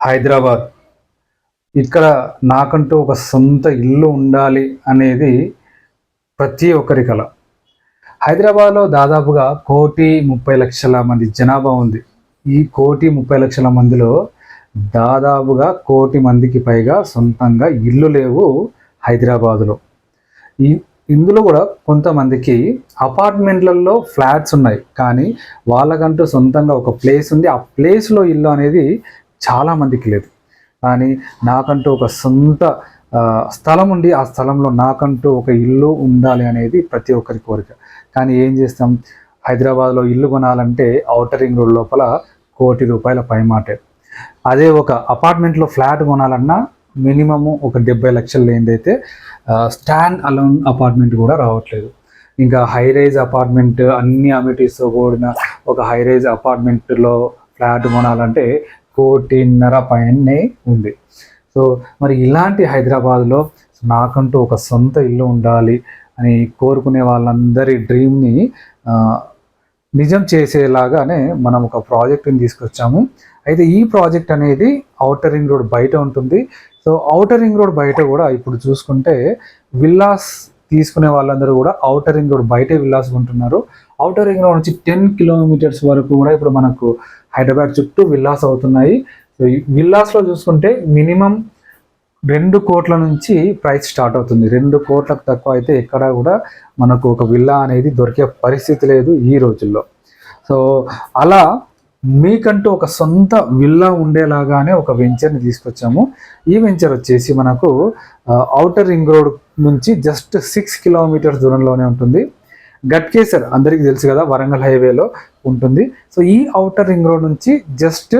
హైదరాబాద్. ఇక్కడ నాకంటూ ఒక సొంత ఇల్లు ఉండాలి అనేది ప్రతి ఒక్కరి కల. హైదరాబాద్లో దాదాపుగా 1,30,00,000 మంది జనాభా ఉంది. ఈ 1,30,00,000 మందిలో దాదాపుగా 1,00,00,000 మందికి పైగా సొంతంగా ఇల్లు లేవు హైదరాబాదులో. ఇందులో కూడా కొంతమందికి అపార్ట్మెంట్లలో ఫ్లాట్స్ ఉన్నాయి, కానీ వాళ్ళకంటూ సొంతంగా ఒక ప్లేస్ ఉంది. ఆ ప్లేస్లో ఇల్లు అనేది చాలామందికి లేదు. కానీ నాకంటూ ఒక సొంత స్థలం ఉండి ఆ స్థలంలో నాకంటూ ఒక ఇల్లు ఉండాలి అనేది ప్రతి ఒక్కరి కోరిక. కానీ ఏం చేస్తాం, హైదరాబాద్లో ఇల్లు కొనాలంటే ఔటర్ రింగ్ రోడ్ లోపల ₹1,00,00,000 పైమాటే. అదే ఒక అపార్ట్మెంట్లో ఫ్లాట్ కొనాలన్నా మినిమము ఒక 70 లక్షలు లేనిదైతే స్టాండ్ అలోన్ అపార్ట్మెంట్ కూడా రావట్లేదు. ఇంకా హై రైజ్ అపార్ట్మెంట్ అన్ని అమ్యూనిటీస్తో కూడిన ఒక హై రైజ్ అపార్ట్మెంట్లో ఫ్లాట్ కొనాలంటే 1,50,00,000 పైనే ఉంది. సో మరి ఇలాంటి హైదరాబాద్లో నాకంటూ ఒక సొంత ఇల్లు ఉండాలి అని కోరుకునే వాళ్ళందరి డ్రీమ్ని నిజం చేసేలాగానే మనం ఒక ప్రాజెక్ట్ని తీసుకొచ్చాము. అయితే ఈ ప్రాజెక్ట్ అనేది ఔటర్ రింగ్ రోడ్ బయట ఉంటుంది. సో ఔటర్ రింగ్ రోడ్ బయట కూడా ఇప్పుడు చూసుకుంటే విల్లాస్ తీసుకునే వాళ్ళందరూ కూడా ఔటర్ రింగ్ రోడ్ బయటే విల్లాస్ కొంటున్నారు. ఔటర్ రింగ్ రోడ్ నుంచి 10 కిలోమీటర్స్ వరకు కూడా ఇప్పుడు మనకు హైదరాబాద్ చుట్టూ విల్లాస్ అవుతున్నాయి. సో ఈ విల్లాస్లో చూసుకుంటే మినిమం 2 కోట్ల నుంచి ప్రైస్ స్టార్ట్ అవుతుంది. 2 కోట్లకు తక్కువ అయితే ఎక్కడా కూడా మనకు ఒక విల్లా అనేది దొరికే పరిస్థితి లేదు ఈ రోజుల్లో. సో అలా మీకంటూ ఒక సొంత విల్లా ఉండేలాగానే ఒక వెంచర్ని తీసుకొచ్చాము. ఈ వెంచర్ వచ్చేసి మనకు ఔటర్ రింగ్ రోడ్ నుంచి జస్ట్ 6 కిలోమీటర్స్ దూరంలోనే ఉంటుంది. గట్కేసర్ అందరికీ తెలుసు కదా, వరంగల్ హైవేలో ఉంటుంది. సో ఈ ఔటర్ రింగ్ రోడ్ నుంచి జస్ట్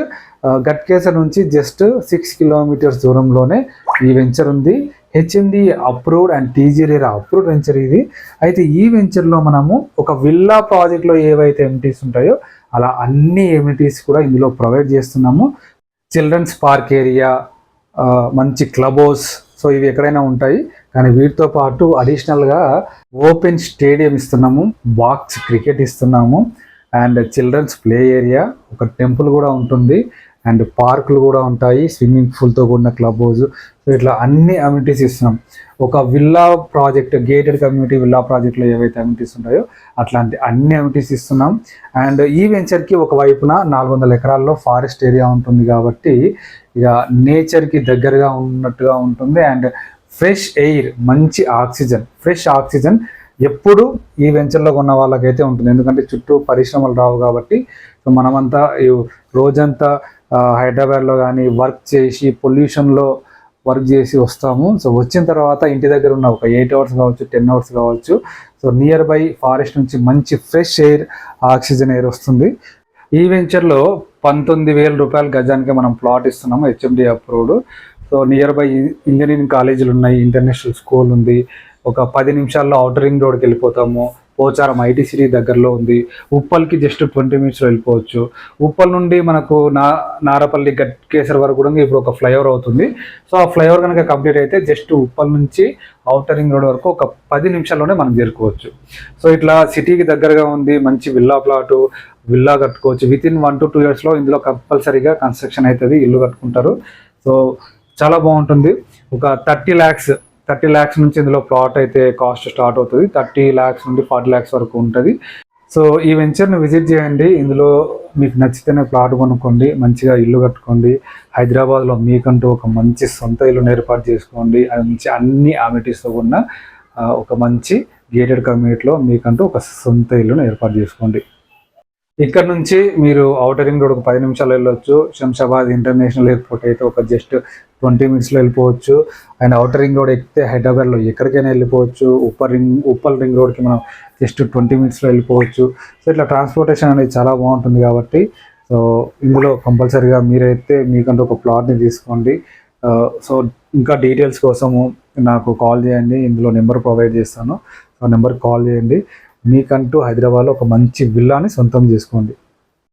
గట్కేసర్ నుంచి జస్ట్ 6 కిలోమీటర్స్ దూరంలోనే ఈ వెంచర్ ఉంది. HMD approved and TGR approved venture ఇది. అయితే ఈ వెంచర్లో మనము ఒక విల్లా ప్రాజెక్ట్లో ఏవైతే ఎమ్యూనిటీస్ ఉంటాయో అలా అన్ని ఎమ్యూనిటీస్ కూడా ఇందులో ప్రొవైడ్ చేస్తున్నాము. చిల్డ్రన్స్ పార్క్ ఏరియా, మంచి క్లబ్ హౌస్, సో ఇవి ఎక్కడైనా ఉంటాయి. కానీ వీటితో పాటు అడిషనల్గా ఓపెన్ స్టేడియం ఇస్తున్నాము, బాక్స్ క్రికెట్ ఇస్తున్నాము, అండ్ చిల్డ్రన్స్ ప్లే ఏరియా, ఒక టెంపుల్ కూడా ఉంటుంది, అండ్ పార్కులు కూడా ఉంటాయి, స్విమ్మింగ్ పూల్తో కూడిన క్లబ్ హౌస్. సో ఇట్లా అన్ని అమ్యూనిటీస్ ఇస్తున్నాం. ఒక villa project, gated community villa ప్రాజెక్ట్లో ఏవైతే అమ్యూనిటీస్ ఉంటాయో అట్లాంటి అన్ని అమ్యూనిటీస్ ఇస్తున్నాం. అండ్ ఈ వెంచర్కి ఒక వైపున 400 ఎకరాల్లో ఫారెస్ట్ ఏరియా ఉంటుంది కాబట్టి ఇక నేచర్కి దగ్గరగా ఉన్నట్టుగా ఉంటుంది. అండ్ ఫ్రెష్ ఎయిర్, మంచి ఆక్సిజన్, ఫ్రెష్ ఆక్సిజన్ ఎప్పుడు ఈ వెంచర్లో ఉన్న వాళ్ళకైతే ఉంటుంది. ఎందుకంటే చుట్టూ పరిశ్రమలు రావు కాబట్టి. సో మనమంతా రోజంతా హైదరాబాద్లో కానీ వర్క్ చేసి పొల్యూషన్లో వర్క్ చేసి వస్తాము. సో వచ్చిన తర్వాత ఇంటి దగ్గర ఉన్న ఒక 8 అవర్స్ కావచ్చు, 10 అవర్స్ కావచ్చు, సో నియర్ బై ఫారెస్ట్ నుంచి మంచి ఫ్రెష్ ఎయిర్, ఆక్సిజన్ ఎయిర్ వస్తుంది. ఈ వెంచర్లో ₹19,000 గజానికి మనం ప్లాట్ ఇస్తున్నాము, HMD approved. So near by engineering కాలేజీలు ఉన్నాయి, ఇంటర్నేషనల్ స్కూల్ ఉంది. ఒక 10 నిమిషాల్లో ఔటర్ రింగ్ రోడ్కి వెళ్ళిపోతాము. పోచారం ఐటీ సిటీ దగ్గరలో ఉంది. ఉప్పల్కి జస్ట్ 20 మినిట్స్లో వెళ్ళిపోవచ్చు. ఉప్పల్ నుండి మనకు నారపల్లి గట్కేసర్ వరకు కూడా ఇప్పుడు ఒక ఫ్లైఓవర్ అవుతుంది. సో ఆ ఫ్లైఓవర్ కనుక కంప్లీట్ అయితే జస్ట్ ఉప్పల్ నుంచి ఔటర్ రింగ్ రోడ్ వరకు ఒక 10 నిమిషాల్లోనే మనం చేరుకోవచ్చు. సో ఇట్లా సిటీకి దగ్గరగా ఉంది, మంచి విల్లా ప్లాటు, విల్లా కట్టుకోవచ్చు. వితిన్ 1 to 2 ఇయర్స్లో ఇందులో కంపల్సరీగా కన్స్ట్రక్షన్ అవుతుంది, ఇల్లు కట్టుకుంటారు. సో చాలా బాగుంటుంది. ఒక 30 lakhs నుంచి ఇందులో ప్లాట్ అయితే కాస్ట్ స్టార్ట్ అవుతుంది. 30 lakhs నుండి 40 lakhs వరకు ఉంటుంది. సో ఈ వెంచర్ని విజిట్ చేయండి. ఇందులో మీకు నచ్చితేనే ప్లాట్ కొనుక్కోండి, మంచిగా ఇల్లు కట్టుకోండి. హైదరాబాద్లో మీకంటూ ఒక మంచి సొంత ఇల్లును ఏర్పాటు చేసుకోండి. మంచి అన్ని అమ్యూనిటీస్తో ఉన్న ఒక మంచి గేటెడ్ కమ్యూనిటీలో మీకంటూ ఒక సొంత ఇల్లును ఏర్పాటు చేసుకోండి. ఇక్కడ నుంచి మీరు ఔటర్ రింగ్ రోడ్ ఒక 10 నిమిషాలు వెళ్ళొచ్చు. శంషాబాద్ ఇంటర్నేషనల్ ఎయిర్పోర్ట్ అయితే ఒక జస్ట్ 20 మినిట్స్లో వెళ్ళిపోవచ్చు. అండ్ ఔటర్ రింగ్ రోడ్ ఎక్కితే హైదరాబాద్లో ఎక్కడికైనా వెళ్ళిపోవచ్చు. ఉప్పల్ రింగ్ రోడ్కి మనం జస్ట్ 20 మినిట్స్లో వెళ్ళిపోవచ్చు. సో ఇట్లా ట్రాన్స్పోర్టేషన్ అనేది చాలా బాగుంటుంది కాబట్టి సో ఇందులో కంపల్సరీగా మీరైతే మీకంటూ ఒక ప్లాట్ని తీసుకోండి. సో ఇంకా డీటెయిల్స్ కోసము నాకు కాల్ చేయండి, ఇందులో నెంబర్ ప్రొవైడ్ చేస్తాను. సో నెంబర్కి కాల్ చేయండి. మీకంటూ హైదరాబాద్లో ఒక మంచి విల్లాని సొంతం చేసుకోండి.